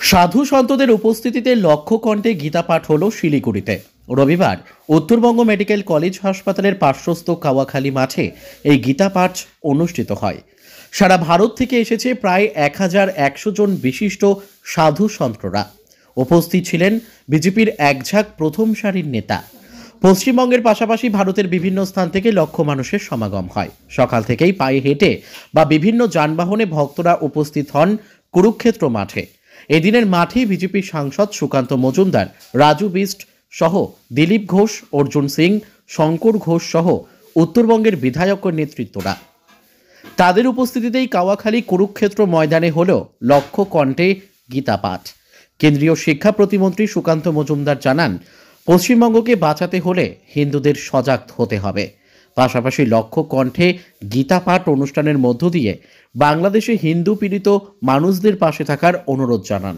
সাধু সন্তদের উপস্থিতিতে লক্ষ কণ্ঠে গীতা পাঠ হল শিলিগুড়িতে। রবিবার উত্তরবঙ্গ মেডিকেল কলেজ হাসপাতালের পার্শ্বস্থ কাওয়াখালী মাঠে এই গীতা পাঠ অনুষ্ঠিত হয়। সারা ভারত থেকে এসেছে প্রায় 1100 জন বিশিষ্ট সাধু সন্তরা। উপস্থিত ছিলেন বিজেপির একঝাঁক প্রথম সারির নেতা। পশ্চিমবঙ্গের পাশাপাশি ভারতের বিভিন্ন স্থান থেকে লক্ষ মানুষের সমাগম হয়। সকাল থেকেই পায়ে হেঁটে বা বিভিন্ন যানবাহনে ভক্তরা উপস্থিত হন কুরুক্ষেত্র মাঠে। এদিনের মাঠে বিজেপি সাংসদ সুকান্ত মজুমদার, রাজু বিস্ট সহ দিলীপ ঘোষ, অর্জুন সিং, শঙ্কর ঘোষ সহ উত্তরবঙ্গের বিধায়কের নেতৃত্বরা। তাদের উপস্থিতিতেই কাওয়াখালী কুরুক্ষেত্র ময়দানে হল লক্ষ কণ্ঠে গীতা পাঠ। কেন্দ্রীয় শিক্ষা প্রতিমন্ত্রী সুকান্ত মজুমদার জানান, পশ্চিমবঙ্গকে বাঁচাতে হলে হিন্দুদের সজাগ হতে হবে। পাশাপাশি লক্ষ কণ্ঠে গীতা পাঠ অনুষ্ঠানের মধ্য দিয়ে বাংলাদেশে হিন্দু পীড়িত মানুষদের পাশে থাকার অনুরোধ জানান।